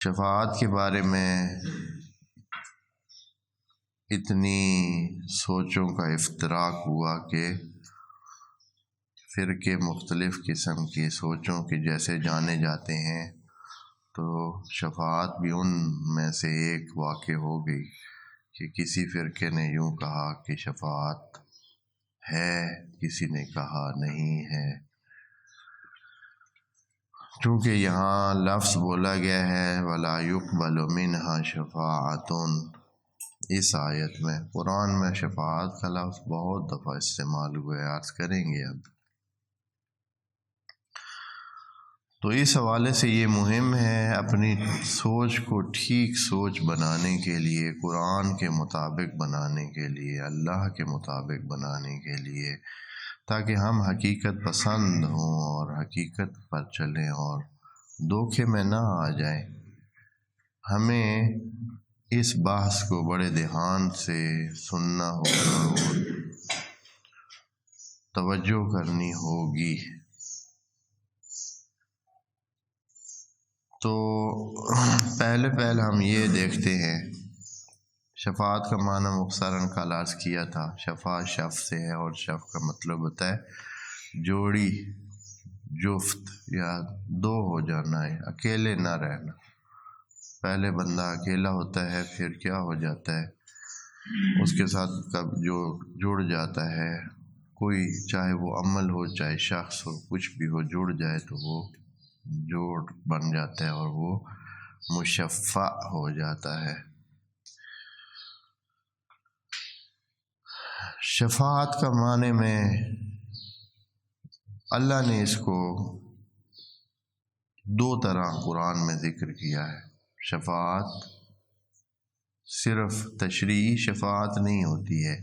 شفاعت کے بارے میں اتنی سوچوں کا افتراق ہوا کہ فرقے مختلف قسم کی سوچوں کے جیسے جانے جاتے ہیں، تو شفاعت بھی ان میں سے ایک واقع ہو گئی کہ کسی فرقے نے یوں کہا کہ شفاعت ہے، کسی نے کہا نہیں ہے۔ چونکہ یہاں لفظ بولا گیا ہے وَلَا يُقْبَلُ مِنْهَا شَفَاعَةٌ، اس آیت میں قرآن میں شفاعت کا لفظ بہت دفعہ استعمال ہوئے، عرض کریں گے اب۔ تو اس حوالے سے یہ مہم ہے اپنی سوچ کو ٹھیک سوچ بنانے کے لیے، قرآن کے مطابق بنانے کے لیے، اللہ کے مطابق بنانے کے لیے، تاکہ ہم حقیقت پسند ہوں اور حقیقت پر چلیں اور دھوکے میں نہ آ جائیں۔ ہمیں اس بحث کو بڑے دھیان سے سننا ہوگا اور توجہ کرنی ہوگی۔ تو پہلے ہم یہ دیکھتے ہیں، شفاعت کا معنی مختصراً کل عرض کیا تھا، شفا شف سے ہے اور شف کا مطلب ہوتا ہے جوڑی، جفت یا دو ہو جانا ہے، اکیلے نہ رہنا۔ پہلے بندہ اکیلا ہوتا ہے، پھر کیا ہو جاتا ہے، اس کے ساتھ کب جو جڑ جاتا ہے کوئی، چاہے وہ عمل ہو چاہے شخص ہو، کچھ بھی ہو، جڑ جائے تو وہ جوڑ بن جاتا ہے اور وہ مشفع ہو جاتا ہے۔ شفاعت کا معنی میں اللہ نے اس کو دو طرح قرآن میں ذکر کیا ہے۔ شفاعت صرف تشریعی شفاعت نہیں ہوتی ہے،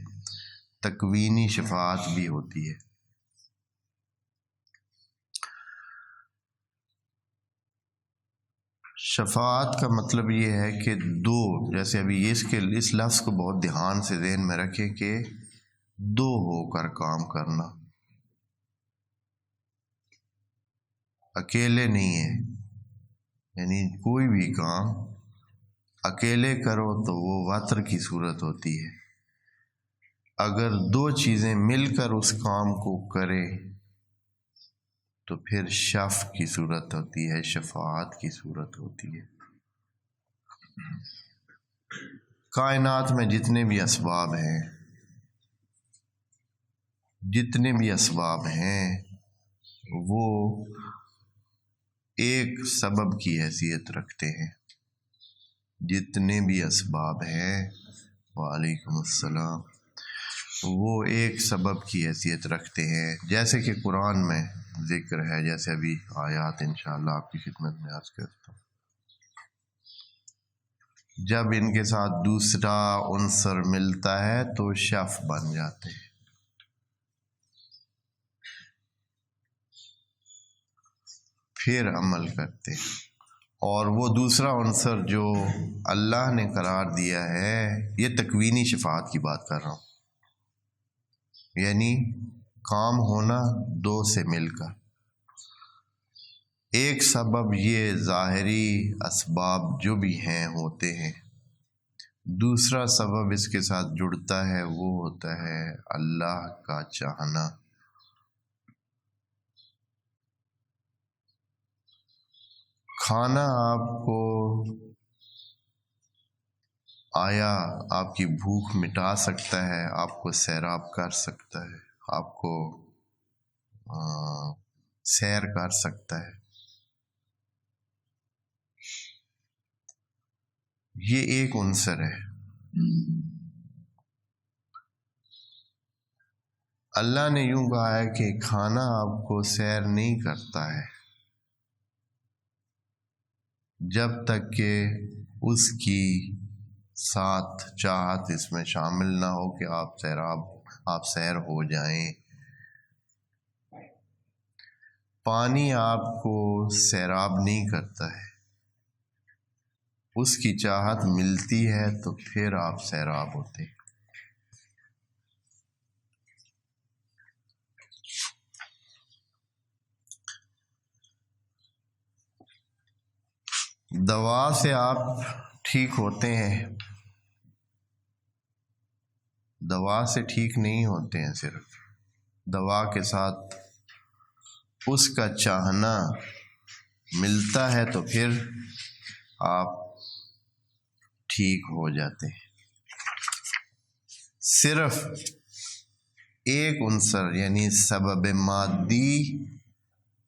تکوینی شفاعت بھی ہوتی ہے۔ شفاعت کا مطلب یہ ہے کہ دو، جیسے ابھی اس لفظ کو بہت دھیان سے ذہن میں رکھیں کہ دو ہو کر کام کرنا، اکیلے نہیں ہے۔ یعنی کوئی بھی کام اکیلے کرو تو وہ وتر کی صورت ہوتی ہے، اگر دو چیزیں مل کر اس کام کو کرے تو پھر شف کی صورت ہوتی ہے، شفاعت کی صورت ہوتی ہے۔ کائنات میں جتنے بھی اسباب ہیں وہ ایک سبب کی حیثیت رکھتے ہیں، جتنے بھی اسباب ہیں، وعلیکم السلام، وہ ایک سبب کی حیثیت رکھتے ہیں، جیسے کہ قرآن میں ذکر ہے، جیسے ابھی آیات انشاءاللہ آپ کی خدمت میں عرض کرتا ہوں۔ جب ان کے ساتھ دوسرا عنصر ملتا ہے تو شف بن جاتے ہیں۔ پھر عمل کرتے ہیں، اور وہ دوسرا عنصر جو اللہ نے قرار دیا ہے، یہ تکوینی شفاعت کی بات کر رہا ہوں، یعنی کام ہونا دو سے مل کر۔ ایک سبب یہ ظاہری اسباب جو بھی ہیں ہوتے ہیں، دوسرا سبب اس کے ساتھ جڑتا ہے، وہ ہوتا ہے اللہ کا چاہنا۔ کھانا آپ کو آیا آپ کی بھوک مٹا سکتا ہے، آپ کو سیراب کر سکتا ہے، آپ کو سیر کر سکتا ہے، یہ ایک عنصر ہے۔ اللہ نے یوں کہا ہے کہ کھانا آپ کو سیر نہیں کرتا ہے جب تک کہ اس کی ساتھ چاہت اس میں شامل نہ ہو کہ آپ سیر ہو جائیں۔ پانی آپ کو سیراب نہیں کرتا ہے، اس کی چاہت ملتی ہے تو پھر آپ سیراب ہوتے ہیں۔ دوا سے آپ ٹھیک ہوتے ہیں، دوا سے ٹھیک نہیں ہوتے ہیں، صرف دوا کے ساتھ اس کا چاہنا ملتا ہے تو پھر آپ ٹھیک ہو جاتے ہیں۔ صرف ایک عنصر یعنی سبب مادی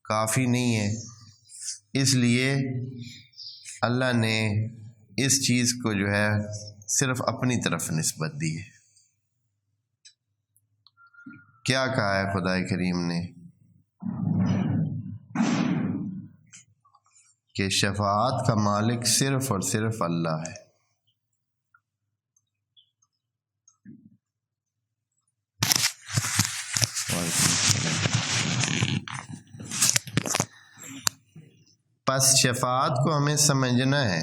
کافی نہیں ہے، اس لیے اللہ نے اس چیز کو جو ہے صرف اپنی طرف نسبت دی ہے۔ کیا کہا ہے خدا کریم نے کہ شفاعت کا مالک صرف اور صرف اللہ ہے۔ پس شفاعت کو ہمیں سمجھنا ہے،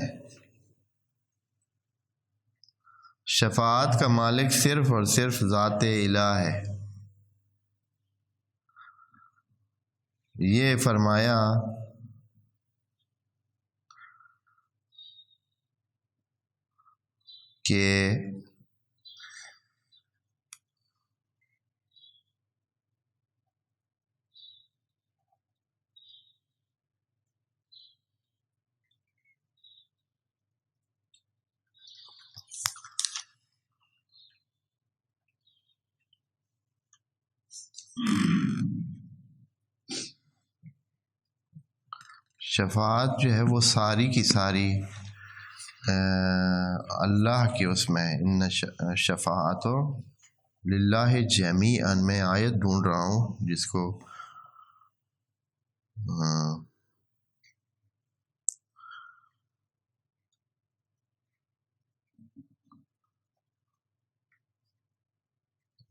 شفاعت کا مالک صرف اور صرف ذات الہ ہے۔ یہ فرمایا کہ شفاعت جو ہے وہ ساری کی ساری اللہ کی اس میں ان شفاعت للہ جمیعا، میں آیت ڈھونڈ رہا ہوں جس کو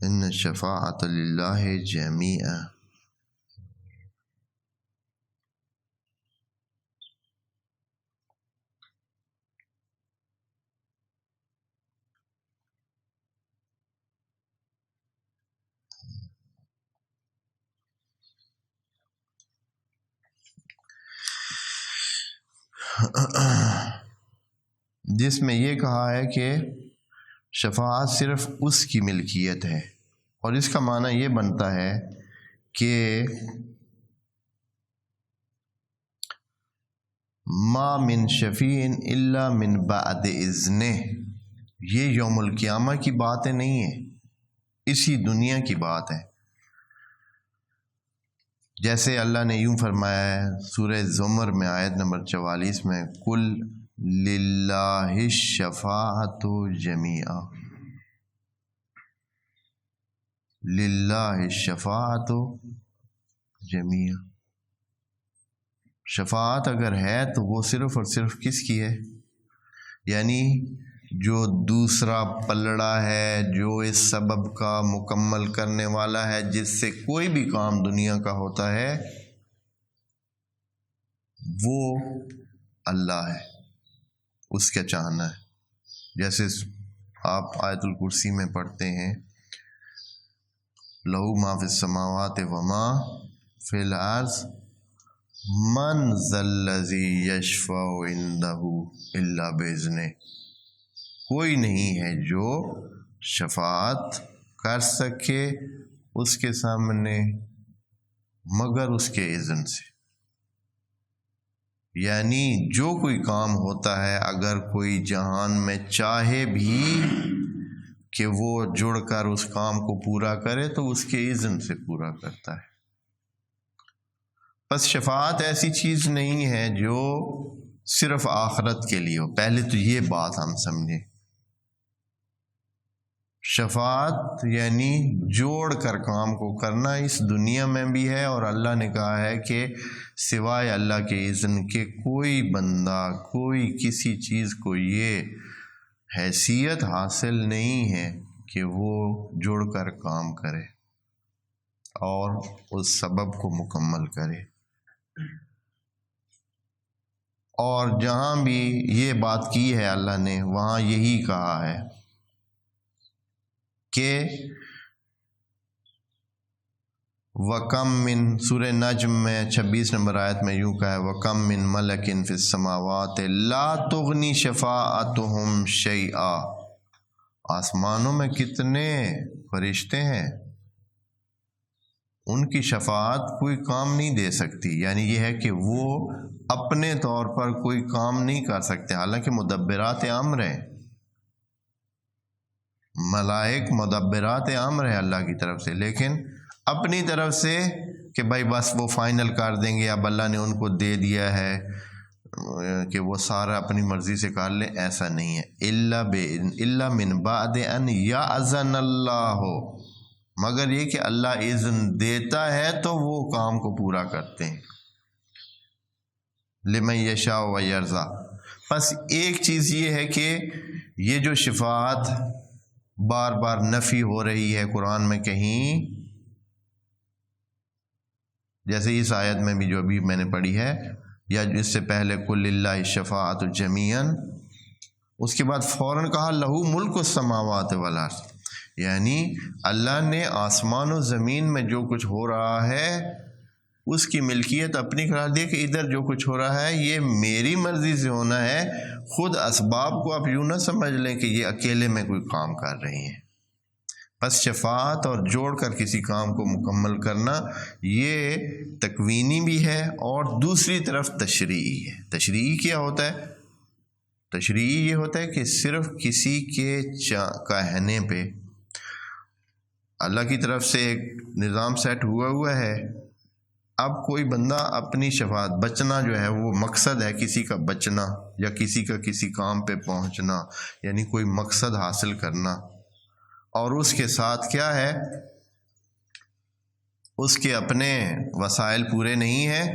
ان شفاعت للہ جمیعا، جس میں یہ کہا ہے کہ شفاعت صرف اس کی ملکیت ہے، اور اس کا معنی یہ بنتا ہے کہ ما من شفیع الا من بعد اذنہ، یہ یوم القیامہ کی باتیں نہیں ہیں، اسی دنیا کی بات ہے۔ جیسے اللہ نے یوں فرمایا ہے سورہ زمر میں آیت نمبر 44 میں، قل للہ الشفاعۃ جمیعا، للہ الشفاعۃ جمیعا، شفاعت اگر ہے تو وہ صرف اور صرف کس کی ہے؟ یعنی جو دوسرا پلڑا ہے، جو اس سبب کا مکمل کرنے والا ہے، جس سے کوئی بھی کام دنیا کا ہوتا ہے، وہ اللہ ہے، اس کا چاہنا ہے۔ جیسے آپ آیت الکرسی میں پڑھتے ہیں لہو ما فی السماوات وما فی الارض من ذا الذی یشفع عندہ الا باذنہ، کوئی نہیں ہے جو شفاعت کر سکے اس کے سامنے مگر اس کے اذن سے۔ یعنی جو کوئی کام ہوتا ہے، اگر کوئی جہان میں چاہے بھی کہ وہ جڑ کر اس کام کو پورا کرے تو اس کے اذن سے پورا کرتا ہے۔ بس شفاعت ایسی چیز نہیں ہے جو صرف آخرت کے لیے ہو، پہلے تو یہ بات ہم سمجھیں۔ شفاعت یعنی جوڑ کر کام کو کرنا، اس دنیا میں بھی ہے، اور اللہ نے کہا ہے کہ سوائے اللہ کے اذن کے کوئی بندہ، کوئی کسی چیز کو یہ حیثیت حاصل نہیں ہے کہ وہ جڑ کر کام کرے اور اس سبب کو مکمل کرے۔ اور جہاں بھی یہ بات کی ہے اللہ نے، وہاں یہی کہا ہے کہ وَكَم من سورہ نجم میں 26 نمبر آیت میں یوں کہا ہے وَكَم من مَلَكٍ فِي السَّمَاوَاتِ لَا تُغْنِي شَفَاعَتُهُمْ شَيْئًا، آسمانوں میں کتنے فرشتے ہیں، ان کی شفاعت کوئی کام نہیں دے سکتی، یعنی یہ ہے کہ وہ اپنے طور پر کوئی کام نہیں کر سکتے، حالانکہ مدبرات امر ہیں، ملائک مدبرات امر ہے اللہ کی طرف سے، لیکن اپنی طرف سے کہ بھائی بس وہ فائنل کر دیں گے، اب اللہ نے ان کو دے دیا ہے کہ وہ سارا اپنی مرضی سے کر لیں، ایسا نہیں ہے۔ الا من بعد ان یاذن اللہ، مگر یہ کہ اللہ اذن دیتا ہے تو وہ کام کو پورا کرتے ہیں۔ لمن یشاء و یرضی، بس ایک چیز یہ ہے کہ یہ جو شفاعت بار بار نفی ہو رہی ہے قرآن میں کہیں، جیسے اس آیت میں بھی جو ابھی میں نے پڑھی ہے، یا اس سے پہلے قل للہ الشفاعۃ جمیعا، اس کے بعد فوراً کہا لہو ملک السماوات والارض، یعنی اللہ نے آسمان و زمین میں جو کچھ ہو رہا ہے اس کی ملکیت اپنی قرار دی کہ ادھر جو کچھ ہو رہا ہے یہ میری مرضی سے ہونا ہے، خود اسباب کو آپ یوں نہ سمجھ لیں کہ یہ اکیلے میں کوئی کام کر رہی ہیں۔ بس شفاعت اور جوڑ کر کسی کام کو مکمل کرنا یہ تکوینی بھی ہے اور دوسری طرف تشریعی ہے۔ تشریعی کیا ہوتا ہے؟ تشریعی یہ ہوتا ہے کہ صرف کسی کے کہنے پہ اللہ کی طرف سے ایک نظام سیٹ ہوا ہے، اب کوئی بندہ اپنی شفاعت، بچنا جو ہے وہ مقصد ہے کسی کا بچنا یا کسی کا کسی کام پہ پہنچنا، یعنی کوئی مقصد حاصل کرنا، اور اس کے ساتھ کیا ہے، اس کے اپنے وسائل پورے نہیں ہیں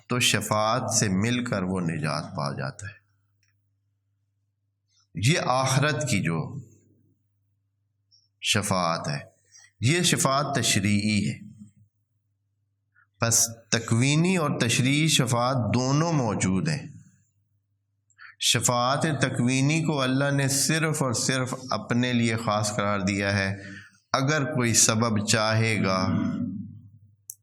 تو شفاعت سے مل کر وہ نجات پا جاتا ہے۔ یہ آخرت کی جو شفاعت ہے، یہ شفاعت تشریعی ہے۔ بس تکوینی اور تشریعی شفاعت دونوں موجود ہیں۔ شفاعت تکوینی کو اللہ نے صرف اور صرف اپنے لیے خاص قرار دیا ہے، اگر کوئی سبب چاہے گا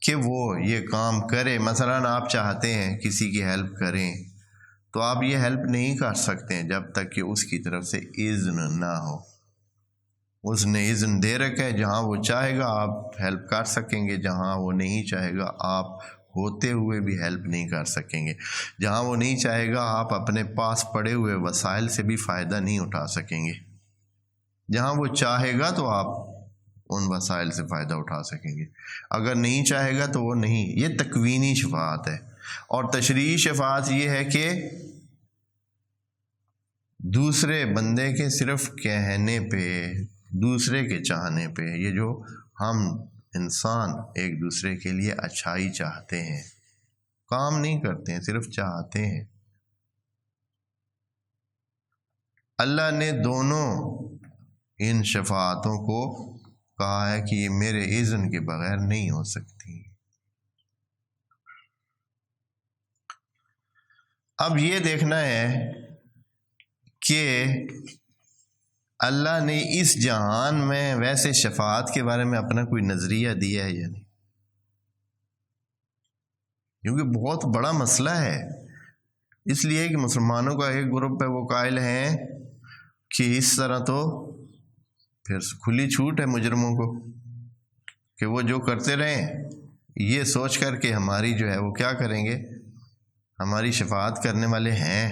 کہ وہ یہ کام کرے، مثلا آپ چاہتے ہیں کسی کی ہیلپ کریں تو آپ یہ ہیلپ نہیں کر سکتے ہیں جب تک کہ اس کی طرف سے اذن نہ ہو۔ اس نے اذن دے رکھا ہے، جہاں وہ چاہے گا آپ ہیلپ کر سکیں گے، جہاں وہ نہیں چاہے گا آپ ہوتے ہوئے بھی ہیلپ نہیں کر سکیں گے، جہاں وہ نہیں چاہے گا آپ اپنے پاس پڑے ہوئے وسائل سے بھی فائدہ نہیں اٹھا سکیں گے، جہاں وہ چاہے گا تو آپ ان وسائل سے فائدہ اٹھا سکیں گے، اگر نہیں چاہے گا تو وہ نہیں۔ یہ تکوینی شفاعت ہے۔ اور تشریعی شفاعت یہ ہے کہ دوسرے بندے کے صرف کہنے پہ، دوسرے کے چاہنے پہ، یہ جو ہم انسان ایک دوسرے کے لیے اچھائی چاہتے ہیں، کام نہیں کرتے ہیں، صرف چاہتے ہیں، اللہ نے دونوں ان شفاعتوں کو کہا ہے کہ یہ میرے اذن کے بغیر نہیں ہو سکتی۔ اب یہ دیکھنا ہے کہ اللہ نے اس جہان میں ویسے شفاعت کے بارے میں اپنا کوئی نظریہ دیا ہے یا نہیں، کیونکہ بہت بڑا مسئلہ ہے، اس لیے کہ مسلمانوں کا ایک گروپ ہے وہ قائل ہیں کہ اس طرح تو پھر کھلی چھوٹ ہے مجرموں کو کہ وہ جو کرتے رہیں، یہ سوچ کر کہ ہماری جو ہے وہ کیا کریں گے، ہماری شفاعت کرنے والے ہیں،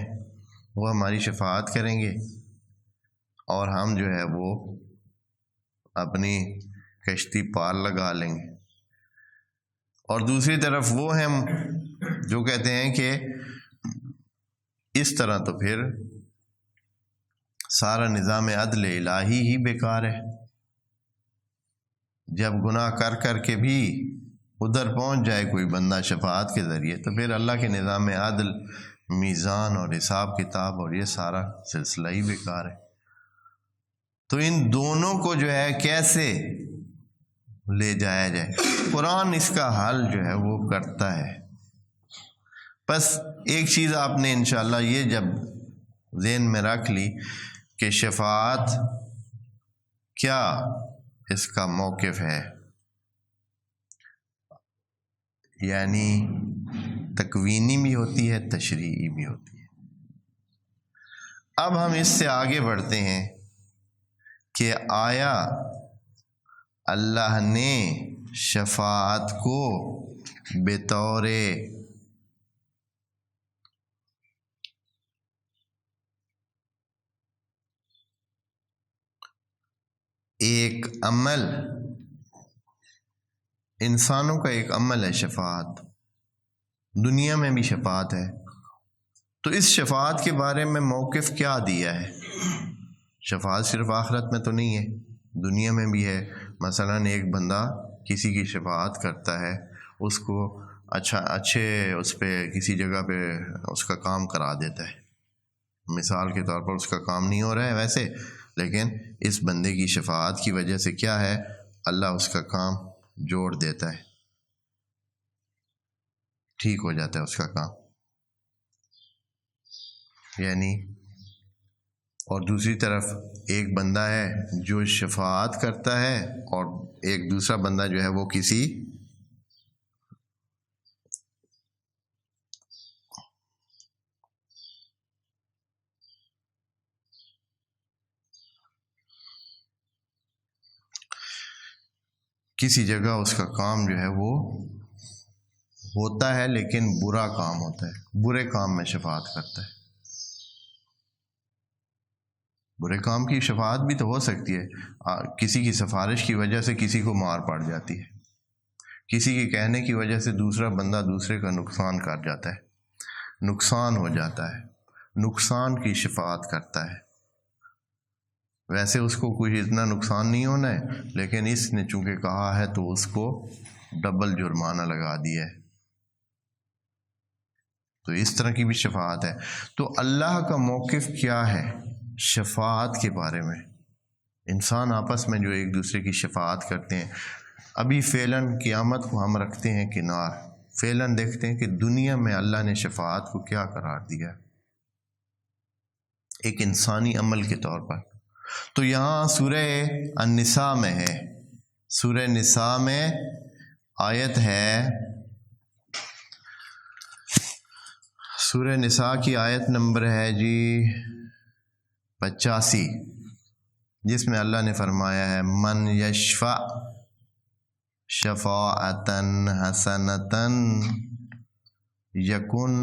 وہ ہماری شفاعت کریں گے اور ہم جو ہے وہ اپنی کشتی پار لگا لیں گے۔ اور دوسری طرف وہ ہیں جو کہتے ہیں کہ اس طرح تو پھر سارا نظام عدل الہی ہی بیکار ہے، جب گناہ کر کر کے بھی ادھر پہنچ جائے کوئی بندہ شفاعت کے ذریعے تو پھر اللہ کے نظام عدل، میزان اور حساب کتاب اور یہ سارا سلسلہ ہی بیکار ہے۔ تو ان دونوں کو جو ہے کیسے لے جایا جائے، قرآن اس کا حل جو ہے وہ کرتا ہے۔ بس ایک چیز آپ نے انشاءاللہ یہ جب ذہن میں رکھ لی کہ شفاعت کیا اس کا موقف ہے، یعنی تکوینی بھی ہوتی ہے، تشریعی بھی ہوتی ہے۔ اب ہم اس سے آگے بڑھتے ہیں کہ آیا اللہ نے شفاعت کو بطور ایک عمل، انسانوں کا ایک عمل ہے شفاعت، دنیا میں بھی شفاعت ہے، تو اس شفاعت کے بارے میں موقف کیا دیا ہے؟ شفاعت صرف آخرت میں تو نہیں ہے، دنیا میں بھی ہے۔ مثلا ایک بندہ کسی کی شفاعت کرتا ہے، اس کو اچھے اس پہ کسی جگہ پہ اس کا کام کرا دیتا ہے، مثال کے طور پر اس کا کام نہیں ہو رہا ہے ویسے، لیکن اس بندے کی شفاعت کی وجہ سے کیا ہے، اللہ اس کا کام جوڑ دیتا ہے، ٹھیک ہو جاتا ہے اس کا کام، یعنی۔ اور دوسری طرف ایک بندہ ہے جو شفاعت کرتا ہے، اور ایک دوسرا بندہ جو ہے وہ کسی جگہ اس کا کام جو ہے وہ ہوتا ہے، لیکن برا کام ہوتا ہے، برے کام میں شفاعت کرتا ہے۔ برے کام کی شفاعت بھی تو ہو سکتی ہے، کسی کی سفارش کی وجہ سے کسی کو مار پڑ جاتی ہے، کسی کے کہنے کی وجہ سے دوسرا بندہ دوسرے کا نقصان کر جاتا ہے، نقصان ہو جاتا ہے، نقصان کی شفاعت کرتا ہے۔ ویسے اس کو کوئی اتنا نقصان نہیں ہونا ہے، لیکن اس نے چونکہ کہا ہے تو اس کو ڈبل جرمانہ لگا دیا ہے، تو اس طرح کی بھی شفاعت ہے۔ تو اللہ کا موقف کیا ہے شفاعت کے بارے میں؟ انسان آپس میں جو ایک دوسرے کی شفاعت کرتے ہیں، ابھی فعلاً قیامت کو ہم رکھتے ہیں کنار، فعلاً دیکھتے ہیں کہ دنیا میں اللہ نے شفاعت کو کیا قرار دیا، ایک انسانی عمل کے طور پر۔ تو یہاں سورہ النساء میں ہے، سورہ نساء میں آیت ہے، سورہ نساء کی آیت نمبر ہے جی 85، جس میں اللہ نے فرمایا ہے من یشفع شفاعتاً حسنتاً یکن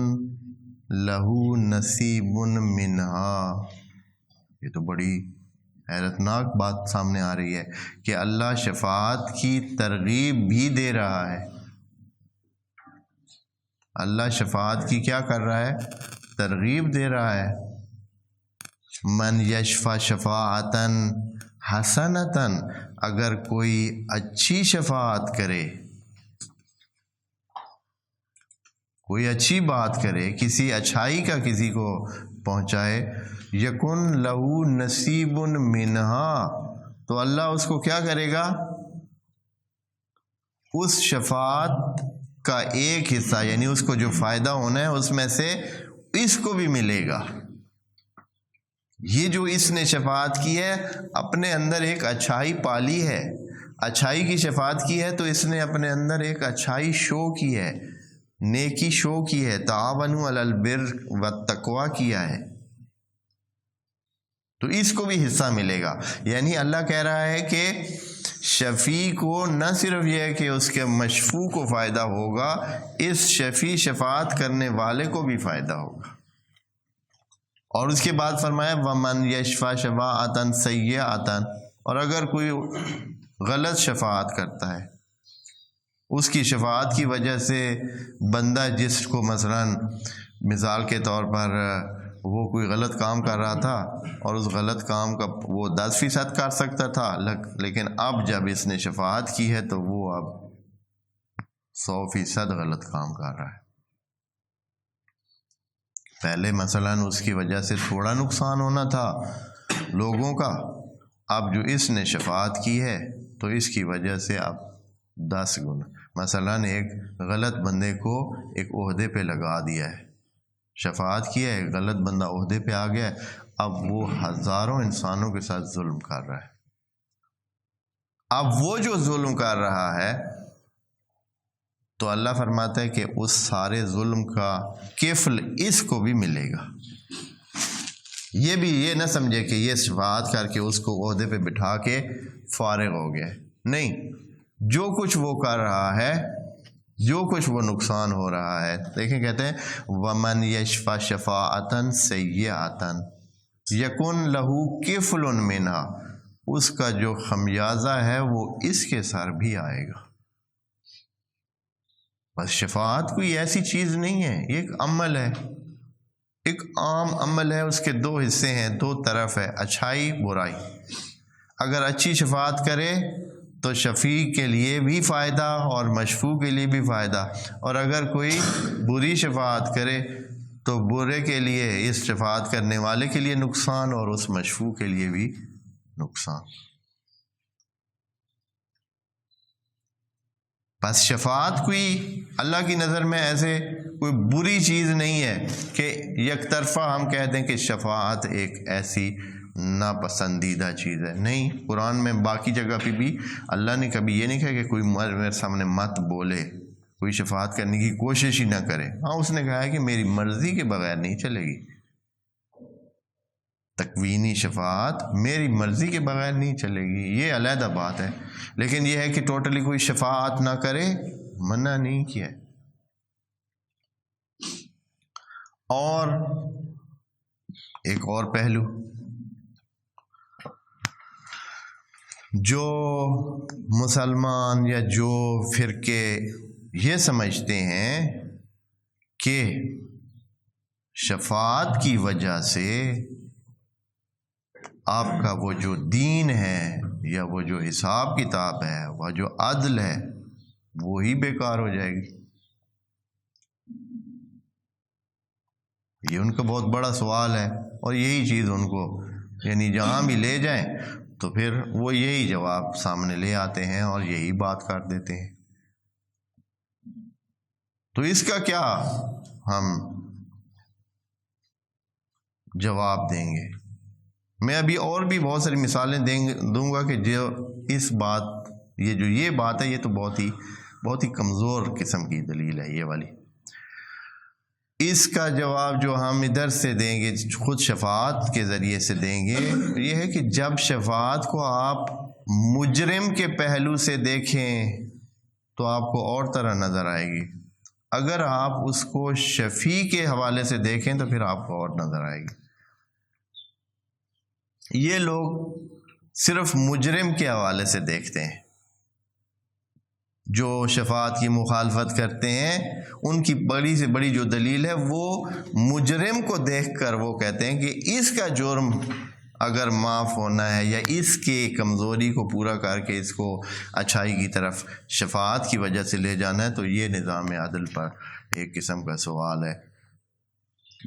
لہ نصیب منہا۔ یہ تو بڑی حیرتناک بات سامنے آ رہی ہے کہ اللہ شفاعت کی ترغیب بھی دے رہا ہے، اللہ شفاعت کی کیا کر رہا ہے؟ ترغیب دے رہا ہے۔ من یشفع شفاعتاً حسنتاً، اگر کوئی اچھی شفاعت کرے، کوئی اچھی بات کرے، کسی اچھائی کا کسی کو پہنچائے، یکن لہو نصیب منہا، تو اللہ اس کو کیا کرے گا؟ اس شفاعت کا ایک حصہ، یعنی اس کو جو فائدہ ہونا ہے اس میں سے اس کو بھی ملے گا۔ یہ جو اس نے شفاعت کی ہے، اپنے اندر ایک اچھائی پالی ہے، اچھائی کی شفاعت کی ہے، تو اس نے اپنے اندر ایک اچھائی شو کی ہے، نیکی شو کی ہے، تعاونوا علی البر والتقوی کیا ہے، تو اس کو بھی حصہ ملے گا۔ یعنی اللہ کہہ رہا ہے کہ شفیع کو نہ صرف یہ ہے کہ اس کے مشفوع کو فائدہ ہوگا، اس شفیع شفاعت کرنے والے کو بھی فائدہ ہوگا۔ اور اس کے بعد فرمایا وَمَنْ يَشْفَعْ شَفَاعَةً سَيِّئَةً، اور اگر کوئی غلط شفاعت کرتا ہے، اس کی شفاعت کی وجہ سے بندہ جس کو مثال کے طور پر وہ کوئی غلط کام کر رہا تھا، اور اس غلط کام کا وہ 10% کر سکتا تھا، لیکن اب جب اس نے شفاعت کی ہے تو وہ اب 100% غلط کام کر رہا ہے۔ پہلے اس کی وجہ سے تھوڑا نقصان ہونا تھا لوگوں کا، اب جو اس نے شفاعت کی ہے تو اس کی وجہ سے اب 10 گنا۔ ایک غلط بندے کو ایک عہدے پہ لگا دیا ہے، شفاعت کی ہے، ایک غلط بندہ عہدے پہ آ گیا ہے، اب وہ ہزاروں انسانوں کے ساتھ ظلم کر رہا ہے۔ اب وہ جو ظلم کر رہا ہے تو اللہ فرماتا ہے کہ اس سارے ظلم کا کفل اس کو بھی ملے گا۔ یہ بھی یہ نہ سمجھے کہ یہ شفاعت کر کے اس کو عہدے پہ بٹھا کے فارغ ہو گیا، نہیں، جو کچھ وہ کر رہا ہے، جو کچھ وہ نقصان ہو رہا ہے، دیکھیں کہتے ہیں وَمَنْ يَشْفَ شَفَاعَةً سَيِّئَةً یَكُنْ لَهُ كِفْلٌ مِنْهَا، اس کا جو خمیازہ ہے وہ اس کے سر بھی آئے گا۔ بس شفاعت کوئی ایسی چیز نہیں ہے، یہ ایک عمل ہے، ایک عام عمل ہے، اس کے دو حصے ہیں، دو طرف ہے، اچھائی برائی۔ اگر اچھی شفاعت کرے تو شفیع کے لیے بھی فائدہ اور مشفوع کے لیے بھی فائدہ، اور اگر کوئی بری شفاعت کرے تو برے کے لیے، اس شفاعت کرنے والے کے لیے نقصان اور اس مشفوع کے لیے بھی نقصان۔ بس شفاعت کوئی اللہ کی نظر میں ایسے کوئی بری چیز نہیں ہے کہ یک طرفہ ہم کہہ دیں کہ شفاعت ایک ایسی ناپسندیدہ چیز ہے، نہیں۔ قرآن میں باقی جگہ پہ بھی اللہ نے کبھی یہ نہیں کہا کہ کوئی میرے سامنے مت بولے، کوئی شفاعت کرنے کی کوشش ہی نہ کرے۔ ہاں، اس نے کہا ہے کہ میری مرضی کے بغیر نہیں چلے گی، تکوینی شفاعت میری مرضی کے بغیر نہیں چلے گی، یہ علیحدہ بات ہے۔ لیکن یہ ہے کہ ٹوٹلی کوئی شفاعت نہ کرے، منع نہیں کیا۔ اور ایک اور پہلو، جو مسلمان یا جو فرقے یہ سمجھتے ہیں کہ شفاعت کی وجہ سے آپ کا وہ جو دین ہے یا وہ جو حساب کتاب ہے، وہ جو عدل ہے، وہی بیکار ہو جائے گی۔ یہ ان کا بہت بڑا سوال ہے، اور یہی چیز ان کو یعنی جہاں بھی لے جائیں تو پھر وہ یہی جواب سامنے لے آتے ہیں اور یہی بات کر دیتے ہیں۔ تو اس کا کیا ہم جواب دیں گے؟ میں ابھی اور بھی بہت ساری مثالیں دوں گا کہ جو اس بات یہ بات ہے، یہ تو بہت ہی کمزور قسم کی دلیل ہے یہ والی۔ اس کا جواب جو ہم ادھر سے دیں گے، خود شفاعت کے ذریعے سے دیں گے، یہ ہے کہ جب شفاعت کو آپ مجرم کے پہلو سے دیکھیں تو آپ کو اور طرح نظر آئے گی، اگر آپ اس کو شفیع کے حوالے سے دیکھیں تو پھر آپ کو اور نظر آئے گی۔ یہ لوگ صرف مجرم کے حوالے سے دیکھتے ہیں، جو شفاعت کی مخالفت کرتے ہیں، ان کی بڑی سے بڑی جو دلیل ہے وہ مجرم کو دیکھ کر وہ کہتے ہیں کہ اس کا جرم اگر معاف ہونا ہے یا اس کے کمزوری کو پورا کر کے اس کو اچھائی کی طرف شفاعت کی وجہ سے لے جانا ہے، تو یہ نظام عدل پر ایک قسم کا سوال ہے۔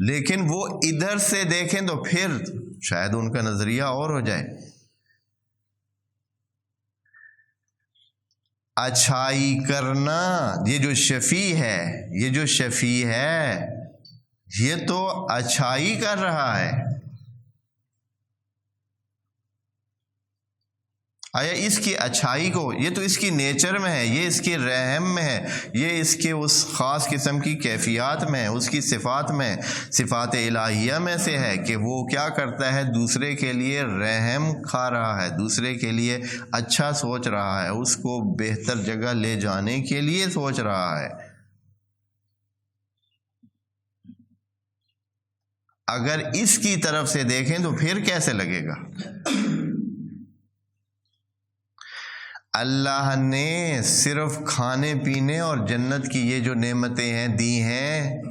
لیکن وہ ادھر سے دیکھیں تو پھر شاید ان کا نظریہ اور ہو جائے۔ اچھائی کرنا، یہ جو شفیع ہے یہ تو اچھائی کر رہا ہے، آیا اس کی اچھائی کو، یہ تو اس کی نیچر میں ہے، یہ اس کے رحم میں ہے، یہ اس کے اس خاص قسم کی کیفیات میں ہے، اس کی صفات میں، صفات الہیہ میں سے ہے کہ وہ کیا کرتا ہے، دوسرے کے لیے رحم کھا رہا ہے، دوسرے کے لیے اچھا سوچ رہا ہے، اس کو بہتر جگہ لے جانے کے لیے سوچ رہا ہے۔ اگر اس کی طرف سے دیکھیں تو پھر کیسے لگے گا؟ اللہ نے صرف کھانے پینے اور جنت کی یہ جو نعمتیں ہیں دی ہیں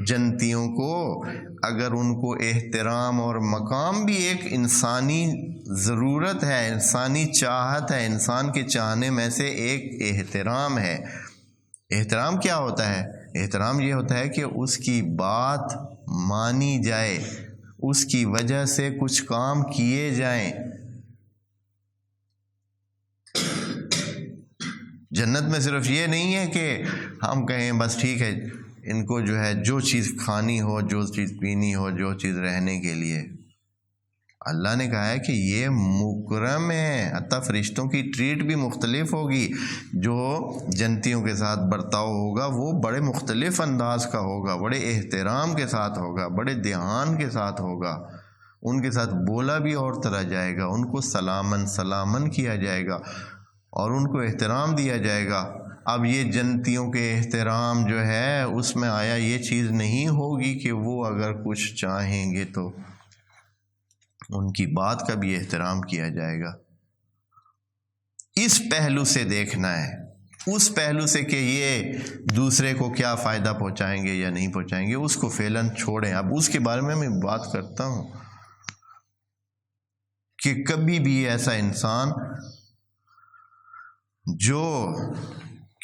جنتیوں کو، اگر ان کو احترام اور مقام بھی ایک انسانی ضرورت ہے، انسانی چاہت ہے، انسان کے چاہنے میں سے ایک احترام ہے۔ احترام کیا ہوتا ہے؟ احترام یہ ہوتا ہے کہ اس کی بات مانی جائے، اس کی وجہ سے کچھ کام کیے جائیں۔ جنت میں صرف یہ نہیں ہے کہ ہم کہیں بس ٹھیک ہے، ان کو جو ہے جو چیز کھانی ہو، جو چیز پینی ہو، جو چیز رہنے کے لیے، اللہ نے کہا ہے کہ یہ مکرم ہے، حتیٰ فرشتوں کی ٹریٹ بھی مختلف ہوگی، جو جنتیوں کے ساتھ برتاؤ ہوگا وہ بڑے مختلف انداز کا ہوگا، بڑے احترام کے ساتھ ہوگا، بڑے دھیان کے ساتھ ہوگا، ان کے ساتھ بولا بھی اور طرح جائے گا، ان کو سلامن سلامن کیا جائے گا اور ان کو احترام دیا جائے گا۔ اب یہ جنتیوں کے احترام جو ہے اس میں آیا یہ چیز نہیں ہوگی کہ وہ اگر کچھ چاہیں گے تو ان کی بات کا بھی احترام کیا جائے گا۔ اس پہلو سے دیکھنا ہے، اس پہلو سے کہ یہ دوسرے کو کیا فائدہ پہنچائیں گے یا نہیں پہنچائیں گے اس کو فعلاً چھوڑیں۔ اب اس کے بارے میں بات کرتا ہوں کہ کبھی بھی ایسا انسان جو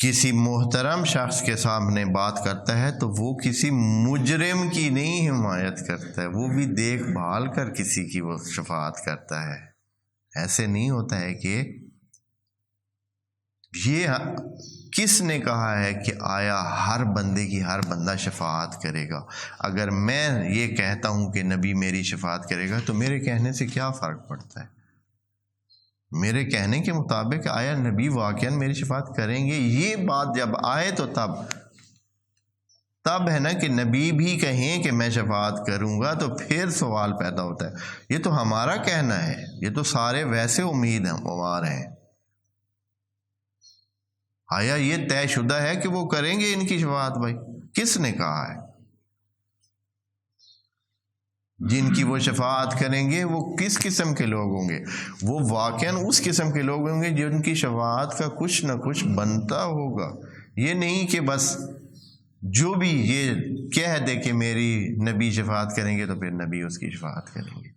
کسی محترم شخص کے سامنے بات کرتا ہے تو وہ کسی مجرم کی نہیں حمایت کرتا ہے، وہ بھی دیکھ بھال کر کسی کی وہ شفاعت کرتا ہے۔ ایسے نہیں ہوتا ہے کہ یہ کس نے کہا ہے کہ آیا ہر بندے کی ہر بندہ شفاعت کرے گا؟ اگر میں یہ کہتا ہوں کہ نبی میری شفاعت کرے گا تو میرے کہنے سے کیا فرق پڑتا ہے؟ میرے کہنے کے مطابق آیا نبی واقعاً میری شفاعت کریں گے؟ یہ بات جب آئے تو تب ہے نا کہ نبی بھی کہیں کہ میں شفاعت کروں گا، تو پھر سوال پیدا ہوتا ہے۔ یہ تو ہمارا کہنا ہے، یہ تو سارے ویسے امید ہیں۔ آیا یہ طے شدہ ہے کہ وہ کریں گے ان کی شفاعت؟ بھائی کس نے کہا ہے؟ جن کی وہ شفاعت کریں گے وہ کس قسم کے لوگ ہوں گے؟ وہ واقعاً اس قسم کے لوگ ہوں گے جن کی شفاعت کا کچھ نہ کچھ بنتا ہوگا۔ یہ نہیں کہ بس جو بھی یہ کہہ دے کہ میری نبی شفاعت کریں گے تو پھر نبی اس کی شفاعت کریں گے،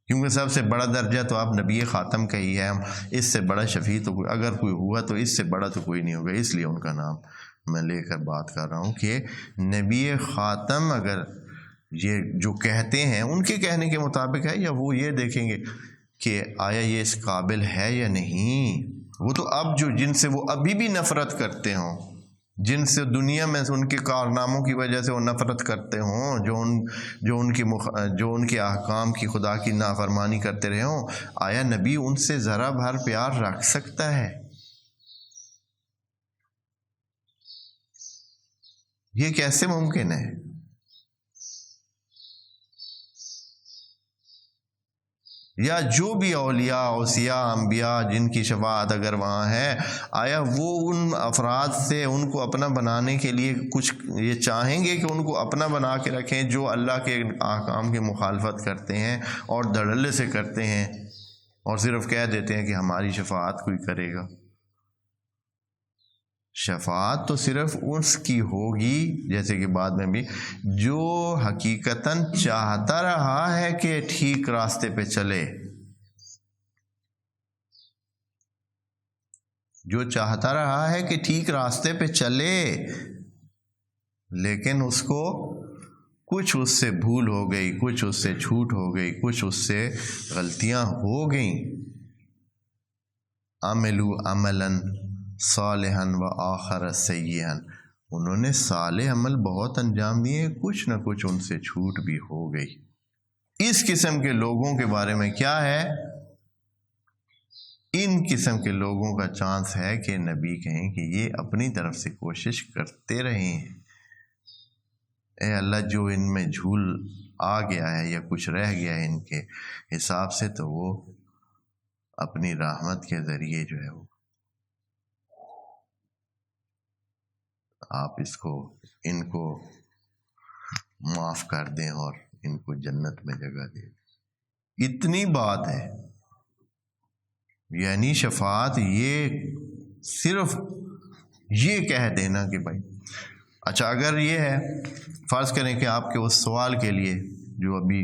کیونکہ سب سے بڑا درجہ تو آپ نبی خاتم کا ہی ہے۔ ہم اس سے بڑا شفیع تو اگر کوئی ہوا تو اس سے بڑا تو کوئی نہیں ہوگا، اس لیے ان کا نام میں لے کر بات کر رہا ہوں کہ نبی خاتم اگر یہ جو کہتے ہیں ان کے کہنے کے مطابق ہے، یا وہ یہ دیکھیں گے کہ آیا یہ اس قابل ہے یا نہیں۔ وہ تو اب جن سے وہ ابھی بھی نفرت کرتے ہوں، جن سے دنیا میں ان کے کارناموں کی وجہ سے وہ نفرت کرتے ہوں، جو ان کے احکام کی خدا کی نافرمانی کرتے رہے ہوں، آیا نبی ان سے ذرا بھر پیار رکھ سکتا ہے؟ یہ کیسے ممکن ہے؟ یا جو بھی اولیاء اوصیاء انبیاء جن کی شفاعت اگر وہاں ہے، آیا وہ ان افراد سے ان کو اپنا بنانے کے لیے کچھ یہ چاہیں گے کہ ان کو اپنا بنا کے رکھیں جو اللہ کے احکام کی مخالفت کرتے ہیں اور دھڑلے سے کرتے ہیں اور صرف کہہ دیتے ہیں کہ ہماری شفاعت کوئی کرے گا؟ شفاعت تو صرف اس کی ہوگی، جیسے کہ بعد میں بھی، جو حقیقتاً چاہتا رہا ہے کہ ٹھیک راستے پہ چلے، جو چاہتا رہا ہے کہ ٹھیک راستے پہ چلے، لیکن اس کو کچھ اس سے بھول ہو گئی، کچھ اس سے چھوٹ ہو گئی، کچھ اس سے غلطیاں ہو گئیں۔ عملوا عملاً صالحاً و آخر سیئاً، انہوں نے صالح عمل بہت انجام دیے، کچھ نہ کچھ ان سے چھوٹ بھی ہو گئی۔ اس قسم کے لوگوں کے بارے میں کیا ہے؟ ان قسم کے لوگوں کا چانس ہے کہ نبی کہیں کہ یہ اپنی طرف سے کوشش کرتے رہے ہیں، اے اللہ جو ان میں جھول آ گیا ہے یا کچھ رہ گیا ہے ان کے حساب سے، تو وہ اپنی رحمت کے ذریعے جو ہے وہ آپ ان کو معاف کر دیں اور ان کو جنت میں جگہ دے دیں۔ اتنی بات ہے، یعنی شفاعت یہ صرف یہ کہہ دینا کہ بھائی اچھا اگر یہ ہے، فرض کریں کہ آپ کے اس سوال کے لیے جو ابھی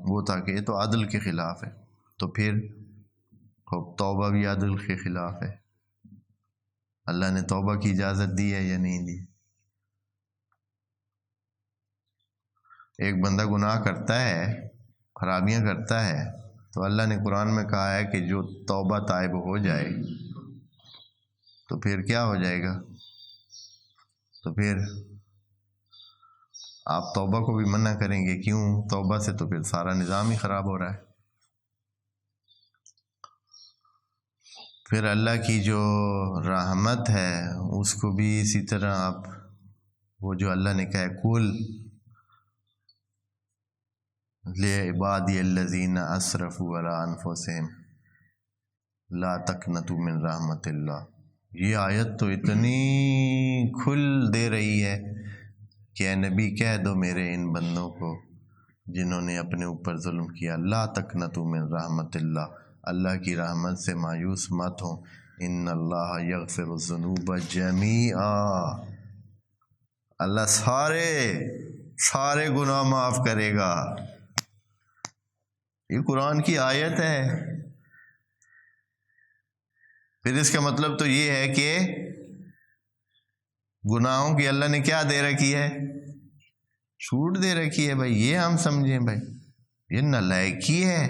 وہ تھا کہ یہ تو عدل کے خلاف ہے، تو پھر توبہ بھی عدل کے خلاف ہے۔ اللہ نے توبہ کی اجازت دی ہے یا نہیں دی؟ ایک بندہ گناہ کرتا ہے، خرابیاں کرتا ہے، تو اللہ نے قرآن میں کہا ہے کہ جو توبہ تائب ہو جائے تو پھر کیا ہو جائے گا؟ تو پھر آپ توبہ کو بھی منع کریں گے، کیوں؟ توبہ سے تو پھر سارا نظام ہی خراب ہو رہا ہے۔ پھر اللہ کی جو رحمت ہے اس کو بھی اسی طرح آپ، وہ جو اللہ نے کہا ہے کل لعبادی الذین اسرفوا علی انفسہم لا تقنطوا من رحمت اللہ، یہ آیت تو اتنی کھل دے رہی ہے کہ اے نبی کہہ دو میرے ان بندوں کو جنہوں نے اپنے اوپر ظلم کیا، لا تقنطوا من رحمت اللہ، اللہ کی رحمت سے مایوس مت ہوں، ان اللہ یغفر الذنوب جمیعا، اللہ سارے گناہ معاف کرے گا۔ یہ قرآن کی آیت ہے۔ پھر اس کا مطلب تو یہ ہے کہ گناہوں کی اللہ نے کیا دے رکھی ہے؟ چھوٹ دے رکھی ہے بھائی، یہ ہم سمجھیں بھائی، یہ نالائکی ہے۔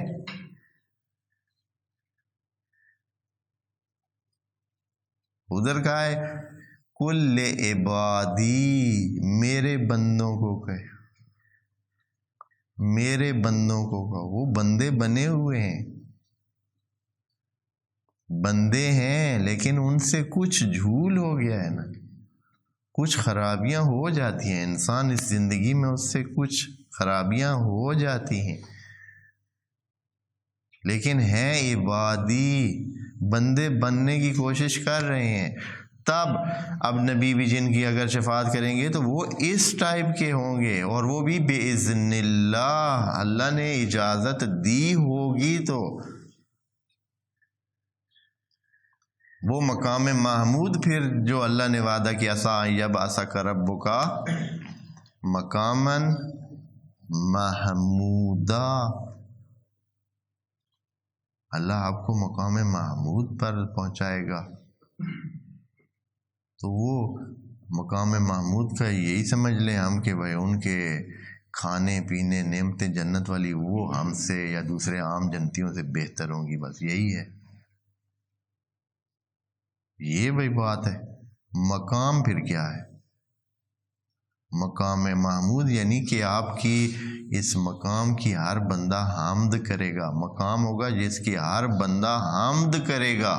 ادھر کہا ہے کل عبادی، میرے بندوں کو کہے، میرے بندوں کو کہو، وہ بندے بنے ہوئے ہیں، بندے ہیں لیکن ان سے کچھ جھول ہو گیا ہے نا، کچھ خرابیاں ہو جاتی ہیں، انسان اس زندگی میں اس سے کچھ خرابیاں ہو جاتی ہیں، لیکن ہیں عبادی، بندے بننے کی کوشش کر رہے ہیں۔ تب اب نبی بھی جن کی اگر شفاعت کریں گے تو وہ اس ٹائپ کے ہوں گے، اور وہ بھی بِإِذْنِ اللہ، اللہ نے اجازت دی ہوگی تو وہ مقام محمود، پھر جو اللہ نے وعدہ کیا سَيَبْعَثَكَ رَبُّكَ مقامًا محمودا، اللہ آپ کو مقام محمود پر پہنچائے گا۔ تو وہ مقام محمود کا یہی سمجھ لیں ہم کہ بھائی ان کے کھانے پینے نعمتیں جنت والی وہ ہم سے یا دوسرے عام جنتیوں سے بہتر ہوں گی، بس یہی ہے، یہ بھائی بات ہے۔ مقام پھر کیا ہے؟ مقام محمود یعنی کہ آپ کی اس مقام کی ہر بندہ حمد کرے گا، مقام ہوگا جس کی ہر بندہ حمد کرے گا،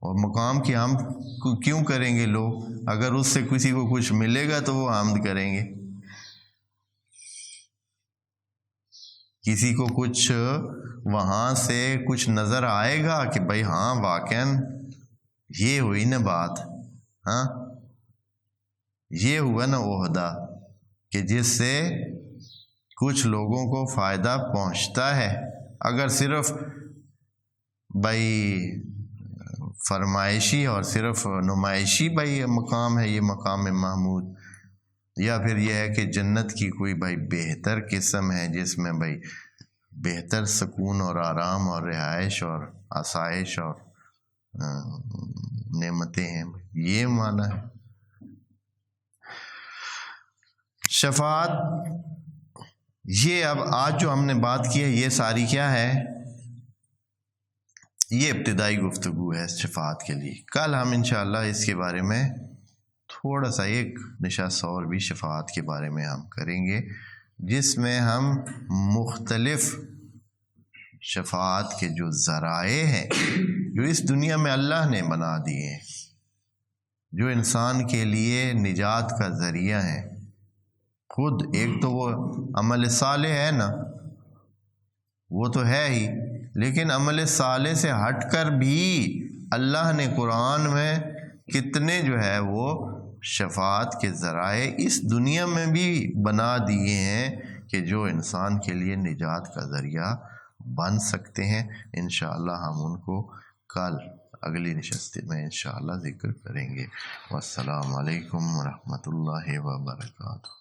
اور مقام کی حمد کیوں کریں گے لوگ؟ اگر اس سے کسی کو کچھ ملے گا تو وہ حمد کریں گے، کسی کو کچھ وہاں سے کچھ نظر آئے گا کہ بھائی ہاں واقعاً یہ ہوئی نا بات، ہاں یہ ہوا نا عہدہ کہ جس سے کچھ لوگوں کو فائدہ پہنچتا ہے۔ اگر صرف بھائی فرمائشی اور صرف نمائشی بھائی مقام ہے یہ مقام محمود، یا پھر یہ ہے کہ جنت کی کوئی بھائی بہتر قسم ہے جس میں بھائی بہتر سکون اور آرام اور رہائش اور آسائش اور نعمتیں ہیں، یہ معنی ہے شفاعت۔ یہ اب آج جو ہم نے بات کی ہے یہ ساری کیا ہے؟ یہ ابتدائی گفتگو ہے شفاعت کے لیے۔ کل ہم انشاءاللہ اس کے بارے میں تھوڑا سا ایک نشست اور بھی شفاعت کے بارے میں ہم کریں گے، جس میں ہم مختلف شفاعت کے جو ذرائع ہیں جو اس دنیا میں اللہ نے بنا دیے ہیں، جو انسان کے لیے نجات کا ذریعہ ہیں۔ خود ایک تو وہ عمل صالح ہے نا، وہ تو ہے ہی، لیکن عمل صالح سے ہٹ کر بھی اللہ نے قرآن میں کتنے جو ہے وہ شفاعت کے ذرائع اس دنیا میں بھی بنا دیے ہیں کہ جو انسان کے لیے نجات کا ذریعہ بن سکتے ہیں۔ انشاءاللہ ہم ان کو کل اگلی نشست میں انشاءاللہ ذکر کریں گے۔ والسلام علیکم ورحمۃ اللہ وبرکاتہ۔